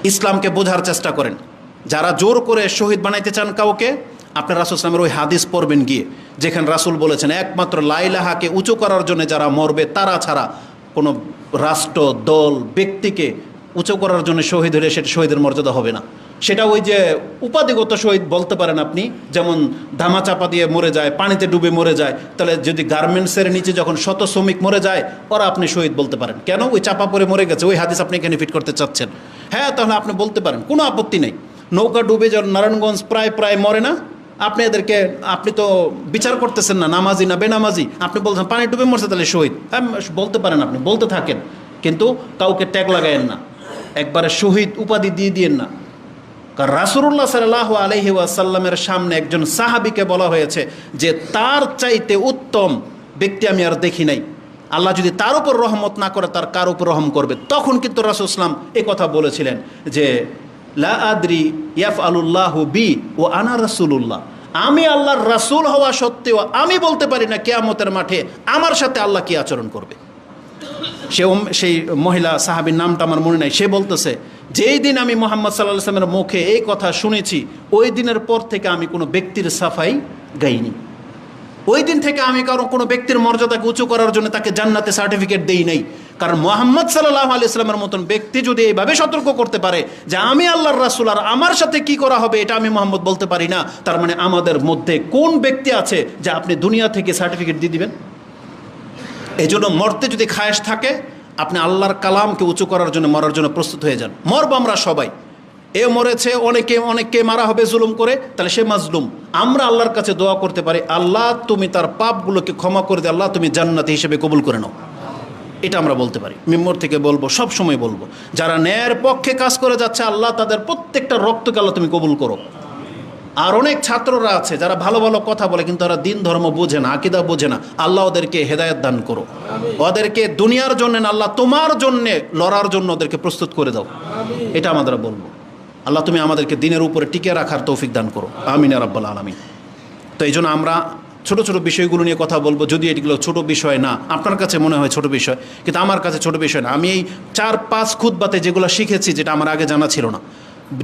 ইসলামকে বোঝার চেষ্টা করেন। যারা জোর করে শহীদ বানাইতে চান কাউকে, আপনার রাসূল ইসলামের ওই হাদিস পড়বেন গিয়ে, যেখানে রাসূল বলেছেন একমাত্র লা ইলাহাকে উঁচু করার জন্য যারা মরবে তারা ছাড়া কোনো রাষ্ট্র, দল, ব্যক্তিকে উঁচু করার জন্য শহীদ হলে সেটা শহীদের মর্যাদা হবে না। সেটা ওই যে উপাধিগত শহীদ বলতে পারেন আপনি, যেমন ধামা চাপা দিয়ে মরে যায়, পানিতে ডুবে মরে যায়। তাহলে যদি গার্মেন্টসের নিচে যখন শত শ্রমিক মরে যায়, ওরা আপনি শহীদ বলতে পারেন। কেন? ওই চাপা পড়ে মরে গেছে, ওই হাদিস আপনি এখানে ফিট করতে চাচ্ছেন। হ্যাঁ, তাহলে আপনি বলতে পারেন, কোনো আপত্তি নেই। নৌকা ডুবে যখন নারায়ণগঞ্জ প্রায় মরে না, আপনি তো বিচার করতেছেন না নামাজি না বেনামাজি, আপনি বলছেন পানি ডুবে মরছে তাহলে শহীদ। হ্যাঁ, বলতে পারেন, আপনি বলতে থাকেন, কিন্তু কাউকে ট্যাগ লাগায়েন না, একবারে শহীদ উপাধি দিয়ে দিয়েন না। কারণ রাসূলুল্লাহ সাল্লাল্লাহু আলাইহি ওয়াসাল্লামের সামনে একজন সাহাবীকে বলা হয়েছে যে তার চাইতে উত্তম ব্যক্তি আমি আর দেখি নাই, আল্লাহ যদি তার উপর রহমত না করে তার কার উপর রহম করবে। তখন কিন্তু রাসূল ইসলাম এই কথা বলেছিলেন যে লা আদরি ইয়াফআলুল্লাহু বি ও আনা রাসূলুল্লাহ, আমি আল্লাহর রাসূল হওয়া সত্ত্বেও আমি বলতে পারি না কিয়ামতের মাঠে আমার সাথে আল্লাহ কি আচরণ করবে। সেই মহিলা সাহাবীর নামটা আমার মনে নাই, সে বলতেছে যেই দিন আমি মুহাম্মদ সাল্লাল্লাহু আলাইহি ওয়াসাল্লামের মুখে এই কথা শুনেছি, ওই দিনের পর থেকে আমি কোনো ব্যক্তির সাফাই গাইনি। ওই দিন থেকে আমি কোনো ব্যক্তির মর্যাদাকে উঁচু করার জন্য তাকে জান্নাতে সার্টিফিকেট দেই নাই। কারণ মুহাম্মদ সাল্লাল্লাহু আলাইহি ওয়াসাল্লামের মতন ব্যক্তি যদি এইভাবে সতর্ক করতে পারে যে আমি আল্লাহর রাসূল আর আমার সাথে কি করা হবে এটা আমি মুহাম্মদ বলতে পারি না, তার মানে আমাদের মধ্যে কোন ব্যক্তি আছে যে আপনি দুনিয়া থেকে সার্টিফিকেট দিয়ে দিবেন? এই জন্য মরতে যদি খায়েশ থাকে, আপনি আল্লাহর কালামকে উঁচু করার জন্য মরার জন্য প্রস্তুত হয়ে যান। মরব আমরা সবাই, এ মরেছে, অনেককে মারা হবে জুলুম করে, তাহলে সে মাজলুম। আমরা আল্লাহর কাছে দোয়া করতে পারি, আল্লাহ তুমি তার পাপগুলোকে ক্ষমা করে দে, আল্লাহ তুমি জান্নাতি হিসেবে কবুল করে নাও। এটা আমরা বলতে পারি, মিম্বর থেকে বলবো, সব সময় বলবো। যারা ন্যায়ের পক্ষে কাজ করে যাচ্ছে, আল্লাহ তাদের প্রত্যেকটা রক্তকে আল্লাহ তুমি কবুল করো। আর অনেক ছাত্ররা আছে যারা ভালো ভালো কথা বলে কিন্তু তারা দিন ধর্ম বোঝে না, আকীদা বোঝে না, আল্লাহ ওদেরকে হেদায়েত দান করো। ওদেরকে দুনিয়ার জন্য না, আল্লাহ তোমার জন্যে লড়ার জন্য ওদেরকে প্রস্তুত করে দাও। এটা আমরা বলবো। আল্লাহ তুমি আমাদেরকে দিনের উপরে টিকে রাখার তৌফিক দান করো, আমিন ইয়া রাব্বাল আলামিন। তো এই জন্য আমরা ছোট ছোট বিষয়গুলো নিয়ে কথা বলবো, যদি এগুলো ছোট বিষয় না, আপনার কাছে মনে হয় ছোট বিষয়, কিন্তু আমার কাছে ছোট বিষয় না। আমি এই 4-5 খুতবাতে যেগুলো শিখেছি, যেটা আমার আগে জানা ছিল না,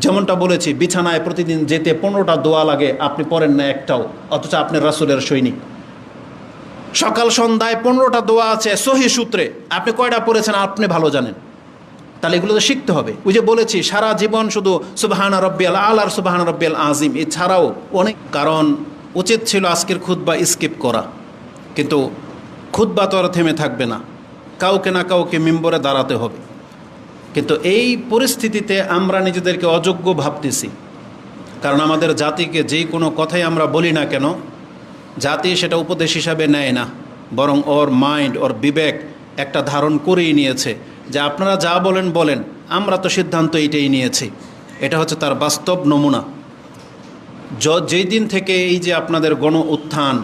যেমনটা বলেছি, বিছানায় প্রতিদিন যেতে 15টা দোয়া লাগে, আপনি পড়েন না একটাও, অথচ আপনি রাসূলের সৈনিক। সকাল সন্ধ্যায় 15টা দোয়া আছে সহিহ সূত্রে, আপনি কয়টা পড়েছেন আপনি ভালো জানেন। তাহলে এগুলো তো শিখতে হবে। ওই যে বলেছি, সারা জীবন শুধু সুবহানা রাব্বিয়াল আলা আর সুবহানা রাব্বিয়াল আযীম এছাড়াও অনেক, কারণ উচিত ছিল আজকের খুতবা স্কিপ করা, কিন্তু খুতবা তো আর থেমে থাকবে না, কাউকে না কাউকে মিম্বরে দাঁড়াতে হবে। কিন্তু এই পরিস্থিতিতে আমরা নিজেদেরকে অযোগ্য ভাবতেছি, কারণ আমাদের জাতিকে যেই কোনো কথাই আমরা বলি না কেন, জাতি সেটা উপদেশ হিসাবে নেয় না, বরং ওর মাইন্ড, ওর বিবেক একটা ধারণ করেই নিয়েছে যে আপনারা যা বলেন বলেন, আমরা তো সিদ্ধান্ত এইটাই নিয়েছি। এটা হচ্ছে তার বাস্তব নমুনা। যেই দিন থেকে এই যে আপনাদের গণ উত্থান,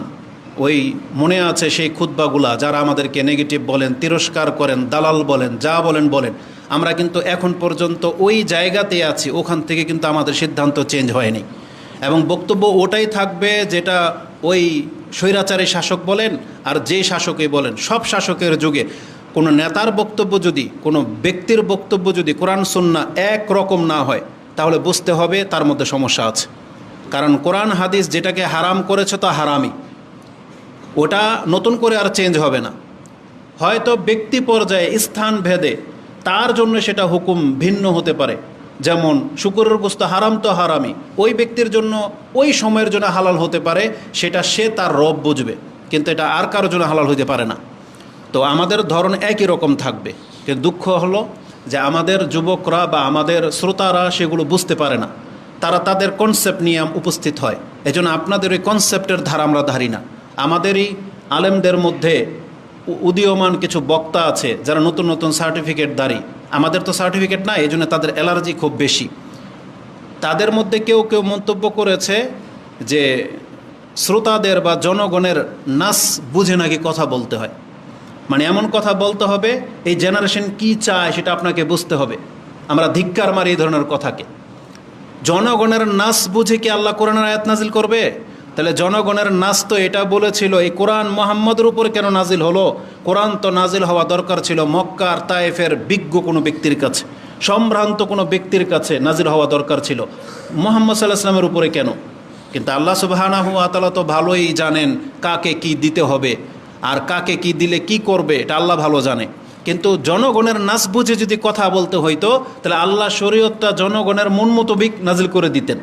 ওই মনে আছে সেই খুতবাগুলা, যারা আমাদেরকে নেগেটিভ বলেন, তিরস্কার করেন, দালাল বলেন, যা বলেন বলেন, আমরা কিন্তু এখন পর্যন্ত ওই জায়গাতে আছি, ওখান থেকে কিন্তু আমাদের সিদ্ধান্ত চেঞ্জ হয়নি। এবং বক্তব্য ওটাই থাকবে যেটা ওই স্বৈরাচারী শাসক বলেন আর যে শাসকই বলেন, সব শাসকের যুগে কোনো নেতার বক্তব্য যদি, কোনো ব্যক্তির বক্তব্য যদি কোরআন সুন্নাহ এক রকম না হয়, তাহলে বুঝতে হবে তার মধ্যে সমস্যা আছে। কারণ কোরআন হাদিস যেটাকে হারাম করেছে তা হারামই, ওটা নতুন করে আর চেঞ্জ হবে না। হয়তো ব্যক্তি পর্যায়ে, স্থান ভেদে তার জন্য সেটা হুকুম ভিন্ন হতে পারে। যেমন শুকরের গোশত হারাম তো হারামই, ওই ব্যক্তির জন্য ওই সময়ের জন্য হালাল হতে পারে, সেটা সে তার রব বুঝবে, কিন্তু এটা আর কারোর জন্য হালাল হতে পারে না। তো আমাদের ধরন একই রকম থাকবে, কিন্তু দুঃখ হলো যে আমাদের যুবকরা বা আমাদের শ্রোতারা সেগুলো বুঝতে পারে না, তারা তাদের কনসেপ্ট নিয়ে উপস্থিত হয়। এজন্য আপনাদের ওই কনসেপ্টের ধারা আমরা ধারি না। আমাদেরই আলেমদের মধ্যে উদীয়মান কিছু বক্তা আছে যারা নতুন নতুন সার্টিফিকেটধারী, আমাদের তো সার্টিফিকেট নাই, এই জন্য তাদের অ্যালার্জি খুব বেশি। তাদের মধ্যে কেউ কেউ মন্তব্য করেছে যে শ্রোতাদের বা জনগণের নাস বুঝে নাকি কথা বলতে হয়, মানে এমন কথা বলতে হবে এই জেনারেশন কি চায় সেটা আপনাকে বুঝতে হবে। আমরা ধিক্কার মারি এই ধরনের কথাকে। জনগণের নাস বুঝে কি আল্লাহ কোরআনের আয়াত নাজিল করবে? তাহলে জনগণের নাস তো এটা বলেছিল, এই কোরআন মুহাম্মদের উপর কেন নাজিল হলো? কোরআন তো নাজিল হওয়া দরকার ছিল মক্কা আর তায়েফের বিজ্ঞ কোনো ব্যক্তির কাছে। সম্ভ্রান্ত কোনো ব্যক্তির কাছে নাজিল হওয়া দরকার ছিল, মুহাম্মদ সাল্লাল্লাহু আলাইহি ওয়াসাল্লামের উপরে কেন? কিন্তু আল্লাহ সুবহানাহু ওয়া তাআলা তো ভালোই জানেন কাকে কি দিতে হবে আর কাকে কি দিলে কি করবে, এটা আল্লাহ ভালো জানে। কিন্তু জনগণের নাস বুঝে যদি কথা বলতে হইতো তাহলে আল্লাহ শরীয়তটা জনগণের মন মোতাবেক নাজিল করে দিতেন।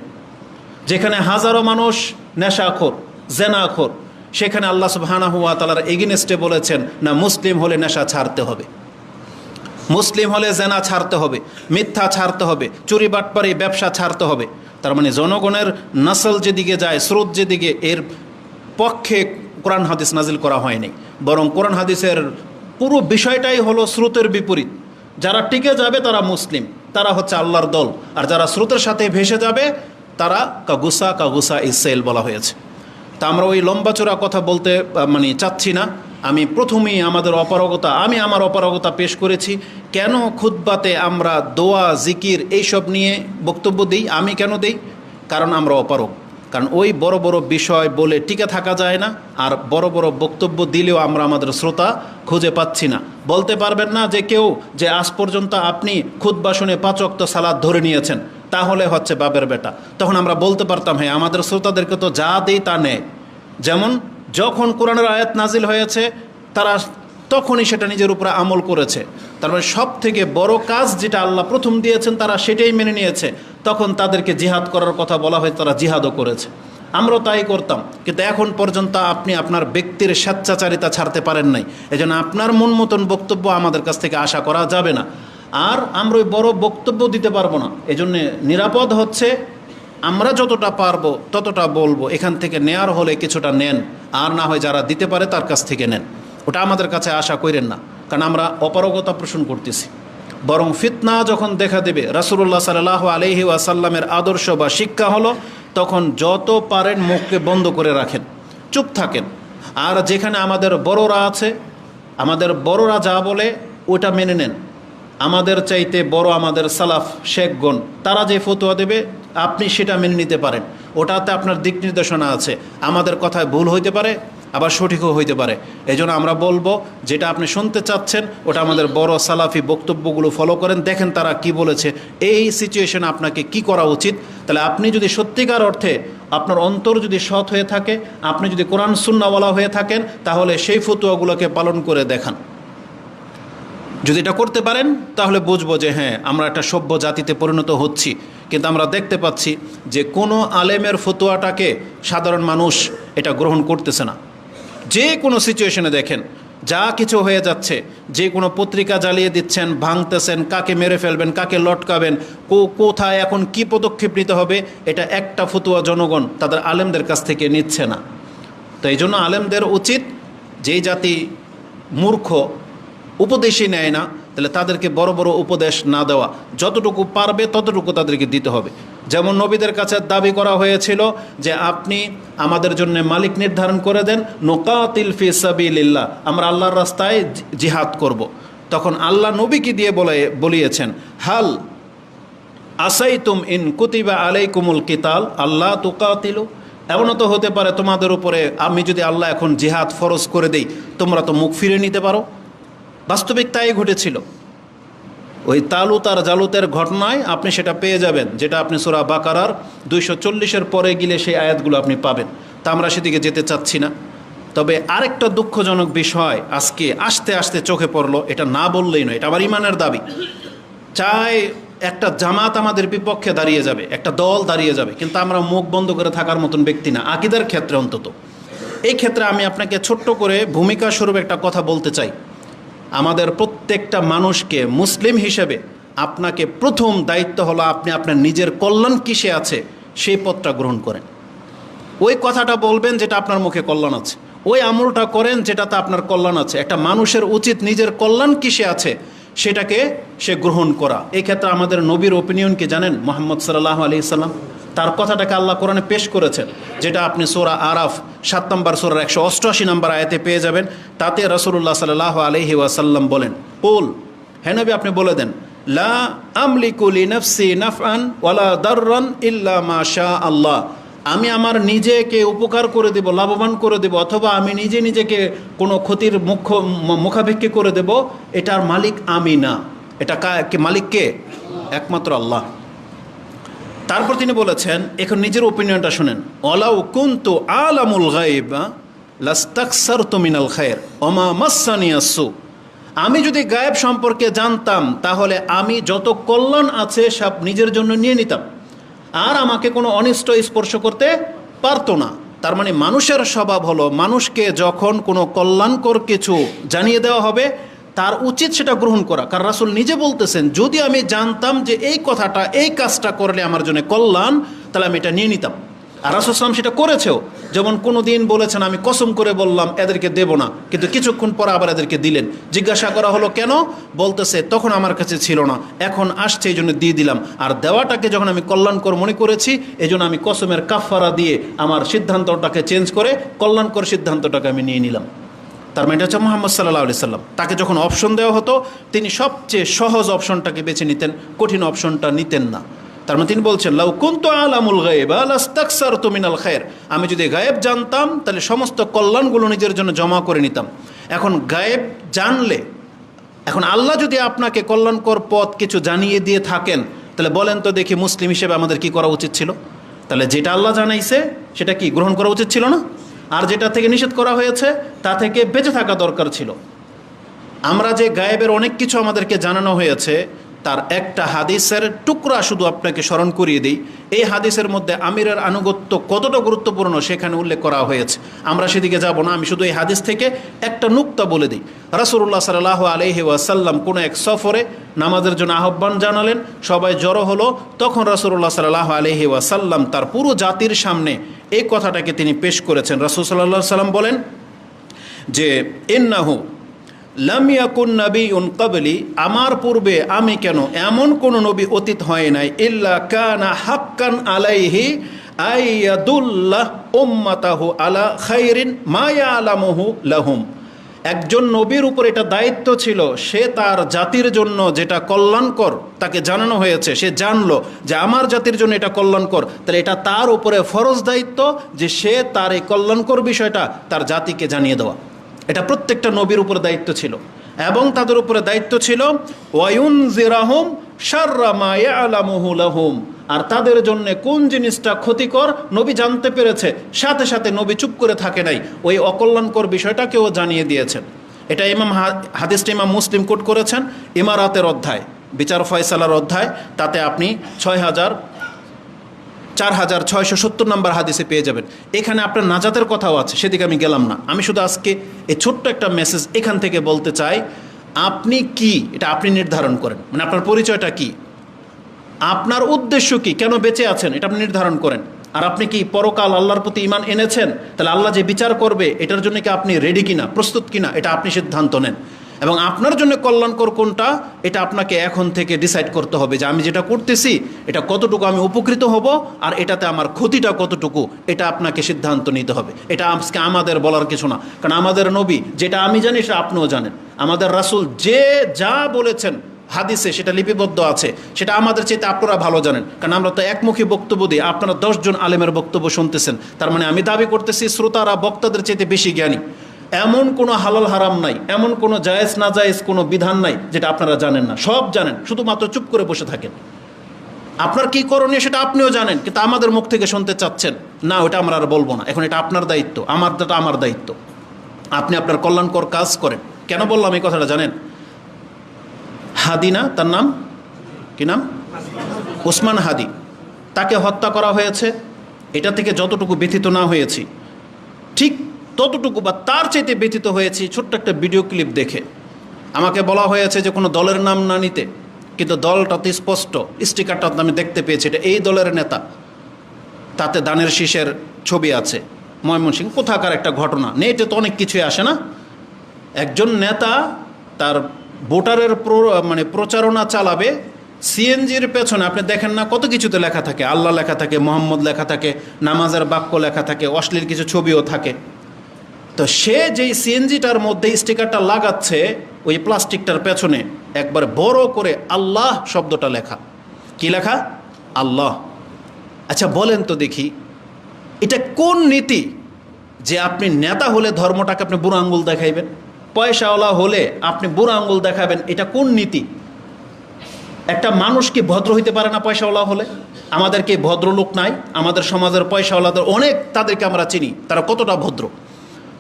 যেখানে হাজারো মানুষ নেশাখোর, জেনাখোর, সেখানে আল্লাহ সুবহানাহু ওয়া তাআলার এগেইনস্টে বলেছেন না, মুসলিম হলে নেশা ছাড়তে হবে, মুসলিম হলে জেনা ছাড়তে হবে, মিথ্যা ছাড়তে হবে, চুরি বাটপারি ব্যবসা ছাড়তে হবে। তার মানে জনগণের নসল যেদিকে যায়, স্রোত যেদিকে, এর পক্ষে কোরআন হাদিস নাজিল করা হয়নি, বরং কোরআন হাদিসের পুরো বিষয়টাই হলো স্রোতের বিপরীত। যারা টিকে যাবে তারা মুসলিম, তারা হচ্ছে আল্লাহর দল, আর যারা স্রোতের সাথে ভেসে যাবে তারা কাগুসা ইসেল বলা হয়েছে। তা আমরা ওই লম্বাচোরা কথা বলতে চাচ্ছি না। আমি প্রথমেই আমি আমার অপারগতা পেশ করেছি। কেন খুতবাতে আমরা দোয়া, জিকির এইসব নিয়ে বক্তব্য দিই? আমি কেন দিই? কারণ আমরা অপারগ। কারণ ওই বড় বড় বিষয় বলে টিকে থাকা যায় না, আর বড় বড় বক্তব্য দিলেও আমরা আমাদের শ্রোতা খুঁজে পাচ্ছি না। বলতে পারবেন না যে কেউ যে আজ পর্যন্ত আপনি খুতবা শুনে 5 ওয়াক্ত সালাত ধরে নিয়েছেন, তাহলে হচ্ছে বাবের বেটা। তখন আমরা বলতে পারতাম হ্যাঁ, আমাদের শ্রোতাদেরকে তো যা দেই তা নেয়। যেমন যখন কোরআনের আয়াত নাজিল হয়েছে তারা তখনই সেটা নিজের উপরে আমল করেছে। তার মানে সব থেকে বড় কাজ যেটা আল্লাহ প্রথম দিয়েছেন তারা সেটাই মেনে নিয়েছে। তখন তাদেরকে জিহাদ করার কথা বলা হয়, তারা জিহাদও করেছে। আমরাও তাই করতাম। কিন্তু এখন পর্যন্ত আপনি আপনার ব্যক্তির স্বেচ্ছাচারিতা ছাড়তে পারেন নাই, এজন্য আপনার মন মতন বক্তব্য আমাদের কাছ থেকে আশা করা যাবে না। আর আমরা ওই বড় বক্তব্য দিতে পারবো না। এজন্য নিরাপদ হচ্ছে আমরা যতটা পারবো ততটা বলবো। এখান থেকে নেয়ার হলে কিছুটা নেন, আর না হয় যারা দিতে পারে তার কাছ থেকে নেন। ওটা আমাদের কাছে আশা করেন না, কারণ আমরা অপারগতা পোষণ করতেছি। বরং ফিতনা যখন দেখা দেবে, রাসূলুল্লাহ সাল্লাল্লাহু আলাইহি ওয়াসাল্লামের আদর্শ বা শিক্ষা হলো, তখন যত পারেন মুখকে বন্ধ করে রাখেন, চুপ থাকেন। আর যেখানে আমাদের বড়রা আছে, আমাদের বড়রা যা বলে ওটা মেনে নেন। আমাদের চাইতে বড় আমাদের সালাফ শেখগণ, তারা যে ফতোয়া দেবে আপনি সেটা মেনে নিতে পারেন। ওটাতে আপনার দিক নির্দেশনা আছে। আমাদের কথায় ভুল হইতে পারে, আবার সঠিকও হইতে পারে। এই জন্য আমরা বলবো যেটা আপনি শুনতে চাচ্ছেন ওটা আমাদের বড় সালাফি বক্তব্যগুলো ফলো করেন, দেখেন তারা কি বলেছে, এই সিচুয়েশনে আপনাকে কি করা উচিত। তাহলে আপনি যদি সত্যিকার অর্থে আপনার অন্তর যদি সৎ হয়ে থাকে, আপনি যদি কোরআন সুন্নাহওয়ালা হয়ে থাকেন, তাহলে সেই ফতোয়াগুলোকে পালন করে দেখান। যদি এটা করতে পারেন তাহলে বুঝবো যে হ্যাঁ, আমরা একটা সভ্য জাতিতে পরিণত হচ্ছি। কিন্তু আমরা দেখতে পাচ্ছি যে কোনো আলেমের ফতোয়াটাকে সাধারণ মানুষ এটা গ্রহণ করতেছে না। যে কোনো সিচুয়েশনে দেখেন যা কিছু হয়ে যাচ্ছে, যে কোনো পত্রিকা জ্বালিয়ে দিচ্ছেন, ভাঙতেছেন, কাকে মেরে ফেলবেন, কাকে লটকাবেন, কোথায় এখন কি পদক্ষেপ নিতে হবে, এটা একটা ফতোয়া জনগণ তাদের আলেমদের কাছ থেকে নিচ্ছে না। তো এই জন্য আলেমদের উচিত, যেই জাতি মূর্খ, উপদেশই নেয় না, তাহলে তাদেরকে বড় বড় উপদেশ না দেওয়া, যতটুকু পারবে ততটুকু তাদেরকে দিতে হবে। যেমন নবীদের কাছে দাবি করা হয়েছিল যে আপনি আমাদের জন্য মালিক নির্ধারণ করে দেন, নুকাতিল ফি সাবিলিল্লাহ, আমরা আল্লাহর রাস্তায় জিহাদ করব। তখন আল্লাহ নবীকে দিয়ে বলিয়েছেন, হাল আসাইতুম ইন কুতিবা আলাইকুমুল কিতাল আল্লাহ তুকাতিলু, এমনও তো হতে পারে তোমাদের উপরে আমি যদি আল্লাহ এখন জিহাদ ফরজ করে দেই, তোমরা তো মুখ ফিরে নিতে পারো। বাস্তবিক তাই ঘটেছিল। ওই তালুত আর জালুতের ঘটনায় আপনি সেটা পেয়ে যাবেন, যেটা আপনি সূরা বাকারার 240-এর পরে গেলে সেই আয়াতগুলো আপনি পাবেন। তা আমরা সেদিকে যেতে চাচ্ছি না। তবে আরেকটা দুঃখজনক বিষয় আজকে আস্তে আস্তে চোখে পড়লো, এটা না বললেই নয়, এটা আবার ইমানের দাবি। চাই একটা জামাত আমাদের বিপক্ষে দাঁড়িয়ে যাবে, একটা দল দাঁড়িয়ে যাবে, কিন্তু আমরা মুখ বন্ধ করে থাকার মতন ব্যক্তি না, আকীদার ক্ষেত্রে অন্তত। এই ক্ষেত্রে আমি আপনাকে ছোট্ট করে ভূমিকা স্বরূপ একটা কথা বলতে চাই। আমাদের প্রত্যেকটা মানুষকে মুসলিম হিসেবে আপনাকে প্রথম দায়িত্ব হলো আপনি আপনার নিজের কল্যাণ কিসে আছে সেই পথটা গ্রহণ করেন। ওই কথাটা বলবেন যেটা আপনার মুখে কল্যাণ আছে, ওই আমলটা করেন যেটাতে আপনার কল্যাণ আছে। একটা মানুষের উচিত নিজের কল্যাণ কিসে আছে সেটাকে সে গ্রহণ করা। এই ক্ষেত্রে আমাদের নবীর ওপিনিয়ন কি জানেন? মুহাম্মদ সাল্লাল্লাহু আলাইহি সাল্লাম তার কথাটাকে আল্লাহ কোরআনে পেশ করেছেন, যেটা আপনি সূরা আরাফ 7 নম্বর সূরার 188 নম্বর আয়াতে পেয়ে যাবেন। তাতে রাসূলুল্লাহ সাল্লাল্লাহু আলাইহি ওয়াসাল্লাম বলেন, কুল, হে নবী আপনি বলে দেন, লা আমলিকু লিনাফসি নাফআন ওয়ালা দাররান ইল্লা মা শা আল্লাহ, আমি আমার নিজেকে উপকার করে দেব, লাভবান করে দেব, অথবা আমি নিজেকে কোনো ক্ষতির মুখাপেক্ষী করে দেব, এটার মালিক আমি না। এটা মালিক কে? একমাত্র আল্লাহ। তারপর তিনি বলেছেন, এখন নিজের ওপিনিয়নটা শুনেন, ওয়ালাউ কুনতু আলামুল গায়ব লাস্তাকসারতু মিনাল খায়র ওমা মাসসানিয়াস সু। আমি যদি গায়েব সম্পর্কে জানতাম তাহলে আমি যত কল্যাণ আছে সব নিজের জন্য নিয়ে নিতাম, আর আমাকে কোনো অনিষ্ট স্পর্শ করতে পারতো না। তার মানে মানুষের স্বভাব হলো, মানুষকে যখন কোনো কল্যাণকর কিছু জানিয়ে দেওয়া হবে তার উচিত সেটা গ্রহণ করা। কারণ রাসূল নিজে বলতেছেন, যদি আমি জানতাম যে এই কথাটা, এই কাজটা করলে আমার জন্য কল্যাণ, তাহলে আমি এটা নিয়ে নিতাম। আর রাসূল সাল্লাল্লাহু আলাইহি ওয়াসাল্লাম সেটা করেছেও। যেমন কোনো দিন বলেছেন, আমি কসম করে বললাম এদেরকে দেব না, কিন্তু কিছুক্ষণ পরে আবার এদেরকে দিলেন। জিজ্ঞাসা করা হলো কেন? বলতেছে, তখন আমার কাছে ছিল না, এখন আসছে এই জন্য দিয়ে দিলাম। আর দেওয়াটাকে যখন আমি কল্যাণকর মনে করেছি, এই জন্য আমি কসমের কাফারা দিয়ে আমার সিদ্ধান্তটাকে চেঞ্জ করে কল্যাণকর সিদ্ধান্তটাকে আমি নিয়ে নিলাম। তার মানে এটা হচ্ছে মুহাম্মদ সাল্লাল্লাহু আলাইহি সাল্লাম। তাকে যখন অপশন দেওয়া হতো তিনি সবচেয়ে সহজ অপশনটাকে বেছে নিতেন, কঠিন অপশনটা নিতেন না। তার মানে তিনি বলছেন, লাউ কুনতু আলামুল গায়ব লাস্তাকসারতু মিনাল খায়র, আমি যদি গায়েব জানতাম তাহলে সমস্ত কল্যাণগুলো নিজের জন্য জমা করে নিতাম। এখন গায়েব জানলে, এখন আল্লাহ যদি আপনাকে কল্যাণকর পথ কিছু জানিয়ে দিয়ে থাকেন, তাহলে বলেন তো দেখি মুসলিম হিসেবে আমাদের কি করা উচিত ছিল? তাহলে যেটা আল্লাহ জানাইছে সেটা কি গ্রহণ করা উচিত ছিল না? আর যেটা থেকে নিষেধ করা হয়েছে তা থেকে বেঁচে থাকা দরকার ছিল। আমরা যে গায়েবের অনেক কিছু আমাদেরকে জানানো হয়েছে, তার একটা হাদিসের টুকরা শুধু আপনাকে স্মরণ করিয়ে দিই। এই হাদিসের মধ্যে আমিরের আনুগত্য কতটা গুরুত্বপূর্ণ সেখানে উল্লেখ করা হয়েছে। আমরা সেদিকে যাব না, আমি শুধু এই হাদিস থেকে একটা নুক্তা বলে দিই। রাসূলুল্লাহ সাল্লাল্লাহু আলাইহি ওয়াসাল্লাম কোনো এক সফরে নামাজের জন্য আহ্বান জানালেন, সবাই জড়ো হলো। তখন রাসূলুল্লাহ সাল্লাল্লাহু আলাইহি ওয়াসাল্লাম তার পুরো জাতির সামনে এই কথাটাকে তিনি পেশ করেছেন। রাসূল সাল্লাল্লাহু আলাইহি ওয়াসাল্লাম বলেন যে, ইন্নাহু লাম ইয়াকুন নাবিয়্যুন ক্বাবলি, আমার পূর্বে আমি কেন এমন কোন নবী অতীত হয় নাই, ইল্লা কানা হাক্কান আলাইহি আইয়াদুল্লাহ উম্মাতাহু আলা খায়রিন মা ইয়ালামুহু লাহুম। একজন নবীর উপর এটা দায়িত্ব ছিল, সে তার জাতির জন্য যেটা কল্যাণকর তাকে জানানো হয়েছে, সে জানলো যে আমার জাতির জন্য এটা কল্যাণকর, তাহলে এটা তার উপরে ফরজ দায়িত্ব যে সে তার এই কল্যাণকর বিষয়টা তার জাতিকে জানিয়ে দেওয়া। এটা প্রত্যেকটা নবীর উপর দায়িত্ব ছিল। এবং তাদের উপরে দায়িত্ব ছিল ওয়ায়ুনজিরাহুম শাররা মা ইয়ালামুহু লাহুম, আর তাদের জন্য কোন জিনিসটা ক্ষতিকর নবী জানতে পেরেছে, সাথে সাথে নবী চুপ করে থাকে নাই, ওই অকল্যাণকর বিষয়টাকেও জানিয়ে দিয়েছেন। এটা হাদিসটা ইমাম মুসলিম কোট করেছেন, ইমারাতের অধ্যায়, বিচার ফয়সালার অধ্যায়, তাতে আপনি 4670 নম্বর হাদিসে পেয়ে যাবেন। এখানে আপনার নাজাতের কথাও আছে, সেদিকে আমি গেলাম না। আমি শুধু আজকে এই ছোট্ট একটা মেসেজ এখান থেকে বলতে চাই, আপনি কি, এটা আপনি নির্ধারণ করেন। মানে আপনার পরিচয়টা কি, আপনার উদ্দেশ্য কি, কেন বেঁচে আছেন, এটা আপনি নির্ধারণ করেন। আর আপনি কি পরকাল আল্লাহর প্রতি ঈমান এনেছেন? তাহলে আল্লাহ যে বিচার করবে এটার জন্য কি আপনি রেডি কিনা, প্রস্তুত কিনা, এটা আপনি সিদ্ধান্ত নেন। এবং আপনার জন্য কল্যাণকর কোনটা এটা আপনাকে এখন থেকে ডিসাইড করতে হবে, যে আমি যেটা করতেছি এটা কতটুকু আমি উপকৃত হব আর এটাতে আমার ক্ষতিটা কতটুকু, এটা আপনাকে সিদ্ধান্ত নিতে হবে। এটা আজকে আমাদের বলার কিছু না, কারণ আমাদের নবী যেটা আমি জানি সেটা আপনিও জানেন। আমাদের রাসূল যে যা বলেছেন হাদিসে সেটা লিপিবদ্ধ আছে, সেটা আমাদের চাইতে আপনারা ভালো জানেন, কারণ আমরা তো একমুখী বক্তব্য দিই, আপনারা 10 জন আলেমের বক্তব্য শুনতেছেন। তার মানে আমি দাবি করতেছি শ্রোতারা বক্তাদের চাইতে বেশি জ্ঞানী। এমন কোনো হালাল হারাম নাই, এমন কোনো জায়েজ না জায়েজ কোনো বিধান নাই যেটা আপনারা জানেন না, সব জানেন, শুধুমাত্র চুপ করে বসে থাকেন। আপনার কি করণীয় সেটা আপনিও জানেন, কিন্তু আমাদের মুখ থেকে শুনতে চাচ্ছেন না, ওটা আমরা আর বলবো না, এখন এটা আপনার দায়িত্ব, আমারটা আমার দায়িত্ব। আপনি আপনার কল্যাণকর কাজ করেন। কেন বললাম এই কথাটা জানেন? হাদি না, তার নাম কি নাম? ওসমান হাদি, তাকে হত্যা করা হয়েছে। এটা থেকে যতটুকু ব্যথিত না হয়েছি, ঠিক ততটুকু বা তার চাইতে ব্যথিত হয়েছি ছোট্ট একটা ভিডিও ক্লিপ দেখে। আমাকে বলা হয়েছে যে কোনো দলের নাম না নিতে, কিন্তু দলটাতে স্পষ্ট, স্টিকারটা আমি দেখতে পেয়েছি, এটা এই দলের নেতা, তাতে দানের শীষের ছবি আছে। ময়মনসিংহ কোথাকার একটা ঘটনা, নেটে তো অনেক কিছুই আসে না। একজন নেতা তার ভোটারের প্রচারণা চালাবে, সিএনজির পেছনে আপনি দেখেন না কত কিছুতে লেখা থাকে, আল্লাহ লেখা থাকে, মোহাম্মদ লেখা থাকে, নামাজের বাক্য লেখা থাকে, অশ্লীল কিছু ছবিও থাকে। তো সে যেই সিএনজিটার মধ্যে স্টিকারটা লাগাচ্ছে, ওই প্লাস্টিকটার পেছনে একবার বড় করে আল্লাহ শব্দটা লেখা। কি লেখা? আল্লাহ। আচ্ছা বলেন তো দেখি, এটা কোন নীতি যে আপনি নেতা হলে ধর্মটাকে আপনি বুড়ো আঙ্গুল দেখাইবেন, পয়সাওয়ালা হলে আপনি বুড়ো আঙ্গুল দেখাবেন? এটা কোন নীতি? একটা মানুষ কি ভদ্র হইতে পারে না পয়সাওয়ালা হলে? আমাদের কি ভদ্রলোক নাই? আমাদের সমাজের পয়সাওয়ালাদের অনেক, তাদেরকে আমরা চিনি, তারা কতটা ভদ্র।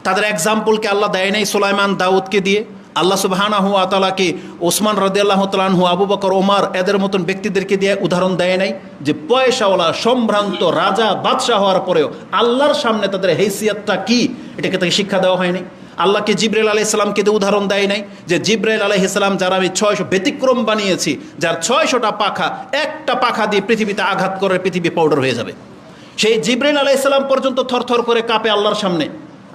তাদের এক্সাম্পলকে আল্লাহ দেয় নাই সুলাইমান দাউদকে দিয়ে? আল্লাহ সুবহানাহু ওয়া তাআলাকে ওসমান রাদিয়াল্লাহু তাআলা আনহু, আবু বকর, ওমর এদের মতন ব্যক্তিদেরকে দিয়ে উদাহরণ দেয় নাই যে পয়সাওয়ালা সম্ভ্রান্ত রাজা বাদশাহ হওয়ার পরেও আল্লাহর সামনে তাদের হেসিয়তটা কি, এটাকে তাকে শিক্ষা দেওয়া হয়নি? আল্লাহকে জিবরাইল আলাইহিস সালামকে দিয়ে উদাহরণ দেয় নাই যে জিবরাইল আলাইহিস সালাম যারা আমি 600 ব্যতিক্রম বানিয়েছি, যার 600টা পাখা, একটা পাখা দিয়ে পৃথিবীতে আঘাত করে পৃথিবী পাউডার হয়ে যাবে, সেই জিবরাইল আলাইহিস সালাম পর্যন্ত থরথর করে কাঁপে আল্লাহর সামনে।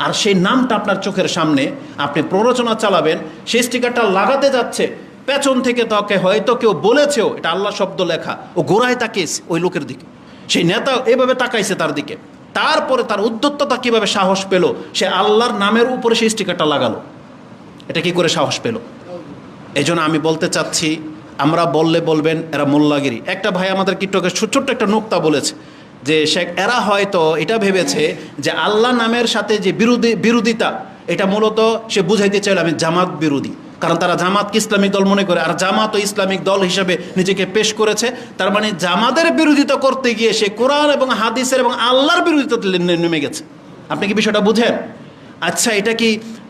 আর সেই নামটা আপনার চোখের সামনে, আপনি প্ররোচনা চালাবেন, সেই স্টিকারটা লাগাতে যাচ্ছে, পেছন থেকে তাকে হয়তো কেউ বলেছেও এটা আল্লাহ শব্দ লেখা, ও গোড়ায় তাকিয়েছে ওই লোকের দিকে, সেই নেতা এভাবে তাকাইছে তার দিকে, তারপরে তার উদ্যত্ততা কিভাবে সাহস পেল, সে আল্লাহর নামের উপরে সেই স্টিকারটা লাগালো, এটা কি করে সাহস পেল? এই জন্য আমি বলতে চাচ্ছি, আমরা বললে বলবেন এরা মোল্লাগিরি। একটা ভাই আমাদের টিকটকে ছোট্ট একটা নোক্তা বলেছে যে শেখ, এরা হয়তো এটা ভেবেছে যে আল্লাহ নামের সাথে যে বিরোধিতা, এটা মূলত সে বুঝাইতে চাইল আমি জামাত বিরোধী, কারণ তারা জামাতকে ইসলামিক দল মনে করে, আর জামাত ও ইসলামিক দল হিসেবে নিজেকে পেশ করেছে। তার মানে জামাতের বিরোধিতা করতে গিয়ে সে কোরআন এবং হাদিসের এবং আল্লাহর বিরোধিতাতে নেমে গেছে। আপনি কি বিষয়টা বুঝেন? আচ্ছা,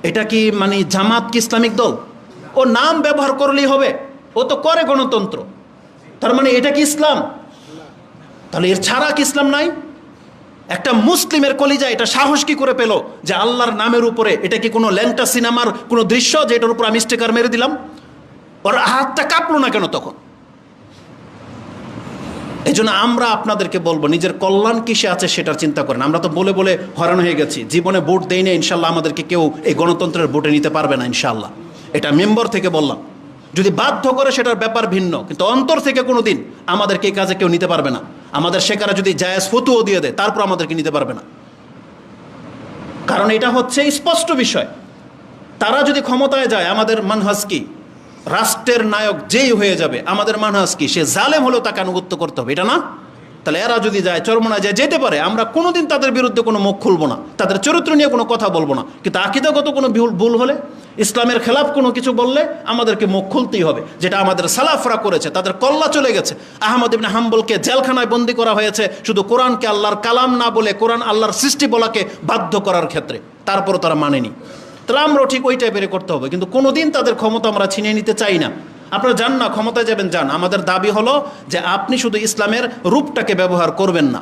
এটা কি মানে জামাত কি ইসলামিক দল? ও নাম ব্যবহার করলেই হবে, ও তো করে গণতন্ত্র, তার মানে এটা কি ইসলাম? তাহলে এর ছাড়া কি ইসলাম নাই? একটা মুসলিমের কলিজা এটা সাহস কি করে পেল যে আল্লাহর নামের উপরে, এটা কি কোনো ল্যাংটা সিনেমার কোনো দৃশ্য যে এটার উপর আমি স্টিকার মেরে দিলাম? ওর হাতটা কাঁপলো না কেন তখন? এই জন্য আমরা আপনাদেরকে বলবো, নিজের কল্যাণ কিসে আছে সেটার চিন্তা করেন। আমরা তো বলে বলে হয়রান হয়ে গেছি, জীবনে ভোট দেই না, ইনশাল্লাহ আমাদেরকে কেউ এই গণতন্ত্রের ভোটে নিতে পারবে না ইনশাল্লাহ। এটা মেম্বার থেকে বললাম, যদি বাধ্য করে সেটার ব্যাপার ভিন্ন, কিন্তু অন্তর থেকে কোনো দিন আমাদেরকে এই কাজে কেউ নিতে পারবে না। আমাদের শেখারা যদি জায়েজ ফতুও দিয়ে দেয়, তারপর আমাদেরকে নিতে পারবে না, কারণ এটা হচ্ছে স্পষ্ট বিষয়। তারা যদি ক্ষমতায় যায়, আমাদের মানহাজ কি? রাষ্ট্রের নায়ক যেই হয়ে যাবে, আমাদের মানহাজ কি? সে জালেম হলেও তাকে আনুগত্য করতে হবে, এটা না? তাহলে এরা যদি যায়, চরমনায় যায়, যেতে পারে, আমরা কোনোদিন তাদের বিরুদ্ধে কোনো মুখ খুলবো না, তাদের চরিত্র নিয়ে কোনো কথা বলবো না, কিন্তু আকীদাগত কোনো ভুল হলে, ইসলামের খেলাফ কোনো কিছু বললে আমাদেরকে মুখ খুলতেই হবে, যেটা আমাদের সালাফরা করেছে। তাদের কল্লা চলে গেছে। আহমদ ইবনে হাম্বলকে জেলখানায় বন্দী করা হয়েছে শুধু কোরআনকে আল্লাহর কালাম না বলে, কোরআন আল্লাহর সৃষ্টি বলাকে বাধ্য করার ক্ষেত্রে, তারপরও তারা মানেনি। তাহলে আমরাও ঠিক ওই টাইপের করতে হবে, কিন্তু কোনোদিন তাদের ক্ষমতা আমরা ছিনিয়ে নিতে চাই না। আপনারা যান না, ক্ষমতায় যাবেন, যান। আমাদের দাবি হলো যে আপনি শুধু ইসলামের রূপটাকে ব্যবহার করবেন না,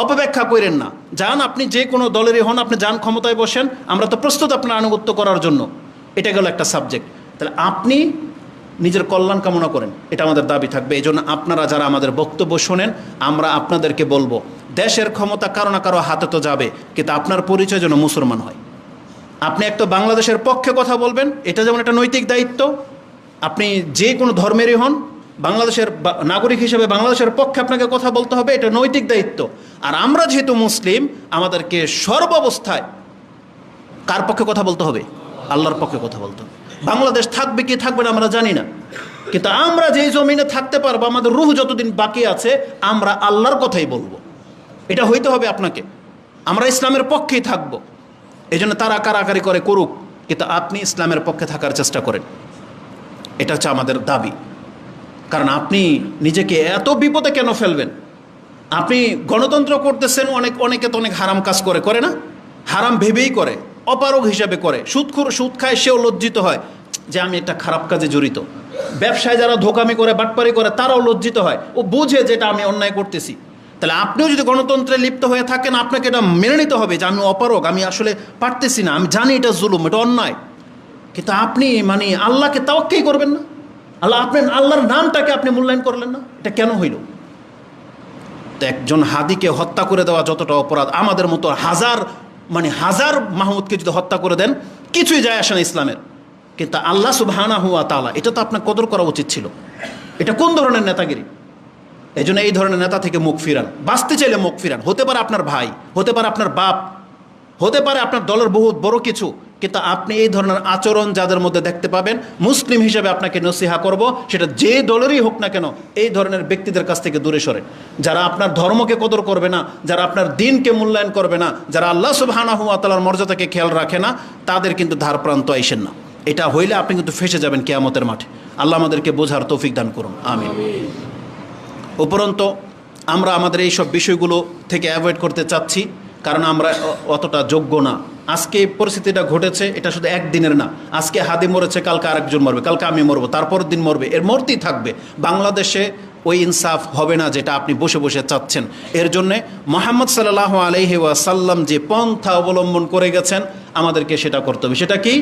অপব্যাখ্যা করেন না। যান, আপনি যে কোনো দলেরই হন, আপনি যান, ক্ষমতায় বসেন, আমরা তো প্রস্তুত আপনার আনুগত্য করার জন্য। এটা গেল একটা সাবজেক্ট। তাহলে আপনি নিজের কল্যাণ কামনা করেন, এটা আমাদের দাবি থাকবে। এই জন্য আপনারা যারা আমাদের বক্তব্য শোনেন, আমরা আপনাদেরকে বলবো, দেশের ক্ষমতা কারো না কারো হাতে তো যাবে, কিন্তু আপনার পরিচয় যেন মুসলমান হয়। আপনি একটা বাংলাদেশের পক্ষে কথা বলবেন, এটা যেমন একটা নৈতিক দায়িত্ব। আপনি যে কোনো ধর্মেরই হন, বাংলাদেশের নাগরিক হিসেবে বাংলাদেশের পক্ষে আপনাকে কথা বলতে হবে, এটা নৈতিক দায়িত্ব। আর আমরা যেহেতু মুসলিম, আমাদেরকে সর্বাবস্থায় কার পক্ষে কথা বলতে হবে? আল্লাহর পক্ষে কথা বলতে হবে। বাংলাদেশ থাকবে কি থাকবে না আমরা জানি না, কিন্তু আমরা যেই জমিনে থাকতে পারবো, আমাদের রূহ যতদিন বাকি আছে, আমরা আল্লাহর কথাই বলবো। এটা হইতে হবে আপনাকে। আমরা ইসলামের পক্ষেই থাকবো। এই জন্য তারা কারাকারি করে করুক, কিন্তু আপনি ইসলামের পক্ষে থাকার চেষ্টা করেন, এটা হচ্ছে আমাদের দাবি। কারণ আপনি নিজেকে এত বিপদে কেন ফেলবেন? আপনি গণতন্ত্র করতেছেন, অনেকে তো অনেক হারাম কাজ করে না? হারাম ভেবেই করে, অপারগ হিসাবে করে। সুদ খায়, সেও লজ্জিত হয় যে আমি একটা খারাপ কাজে জড়িত। ব্যবসায় যারা ধোকামি করে, বাটপারি করে, তারাও লজ্জিত হয়, ও বুঝে যেটা আমি অন্যায় করতেছি। তাহলে আপনিও যদি গণতন্ত্রে লিপ্ত হয়ে থাকেন, আপনাকে এটা মেনে নিতে হবে যে আমি অপারগ, আমি আসলে পারতেছি না, আমি জানি এটা জুলুম, এটা অন্যায়। কিন্তু আপনি মানে আল্লাহকে তাওয়াক্কুল করবেন না, আল্লাহর নামটাকে আপনি মূল্যায়ন করলেন না, এটা কেন হইল? তো একজন হাদিকে হত্যা করে দেওয়া যতটা অপরাধ, আমাদের মতো হাজার মাহমুদকে যদি হত্যা করে দেন, কিছুই যায় আসে না ইসলামের। কিন্তু আল্লাহ সুবহানাহু ওয়া তাআলা, এটা তো আপনার কদর করা উচিত ছিল। এটা কোন ধরনের নেতাগিরি? এই জন্য এই ধরনের নেতা থেকে মুখ ফিরান। বাঁচতে চাইলে মুখ ফিরান। হতে পারে আপনার ভাই, হতে পারে আপনার বাপ, হতে পারে আপনার দলের বহুত বড় কিছু, কিন্তু আপনি এই ধরনের আচরণ যাদের মধ্যে দেখতে পাবেন, মুসলিম হিসেবে আপনাকে নসিহা করব, সেটা যে দলেরই হোক না কেন, এই ধরনের ব্যক্তিদের কাছ থেকে দূরে সরেন। যারা আপনার ধর্মকে কদর করবে না, যারা আপনার দ্বীনকে মূল্যায়ন করবে না, যারা আল্লাহ সুবহানাহু ওয়া তাআলার মর্যাদাকে খেয়াল রাখে না, তাদের কিন্তু ধার প্রান্ত আইসেন না। এটা হইলে আপনি কিন্তু ফেসে যাবেন কিয়ামতের মাঠে। আল্লাহ আমাদেরকে বোঝার তৌফিক দান করুন, আমিন। উপরন্ত আমরা আমাদের এই সব বিষয়গুলো থেকে অ্যাভয়েড করতে চাচ্ছি, কারণ আমরা অতটা যোগ্য না। আজকে এই পরিস্থিতিটা ঘটেছে, এটা শুধু একদিনের না। আজকে হাদি মরেছে, কালকে আরেকজন মরবে, কালকে আমি মরবো, তারপরের দিন মরবে, এর মরতেই থাকবে। বাংলাদেশে ওই ইনসাফ হবে না যেটা আপনি বসে বসে চাচ্ছেন। এর জন্যে মুহাম্মদ সাল্লাল্লাহু আলাইহি ওয়াসাল্লাম যে পন্থা অবলম্বন করে গেছেন, আমাদেরকে সেটা করতে হবে। সেটা কি?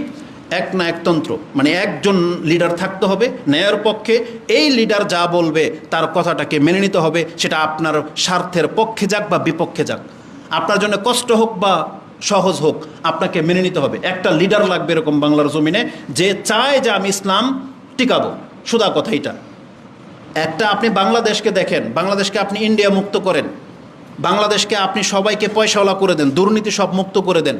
এক না একতন্ত্র, মানে একজন লিডার থাকতে হবে ন্যায়ের পক্ষে। এই লিডার যা বলবে তার কথাটাকে মেনে নিতে হবে, সেটা আপনার স্বার্থের পক্ষে যাক বা বিপক্ষে যাক, আপনার জন্য কষ্ট হোক বা সহজ হোক, আপনাকে মেনে নিতে হবে। একটা লিডার লাগবে এরকম বাংলার জমিনে, যে চায় যে আমি ইসলাম টিকাবো। সুদা কথা এটা। একটা আপনি বাংলাদেশকে দেখেন, বাংলাদেশকে আপনি ইন্ডিয়া মুক্ত করেন, বাংলাদেশকে আপনি সবাইকে পয়সাওয়ালা করে দেন, দুর্নীতি সব মুক্ত করে দেন,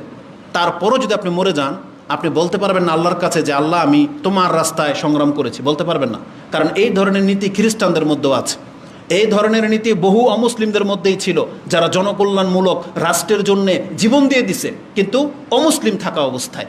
তারপরও যদি আপনি মরে যান, আপনি বলতে পারবেন না আল্লাহর কাছে যে আল্লাহ আমি তোমার রাস্তায় সংগ্রাম করেছি? বলতে পারবেন না। কারণ এই ধরনের নীতি খ্রিস্টানদের মধ্যেও আছে, এই ধরনের নীতি বহু অমুসলিমদের মধ্যেই ছিল, যারা জনকল্যাণমূলক রাষ্ট্রের জন্যে জীবন দিয়ে দিছে, কিন্তু অমুসলিম থাকা অবস্থায়।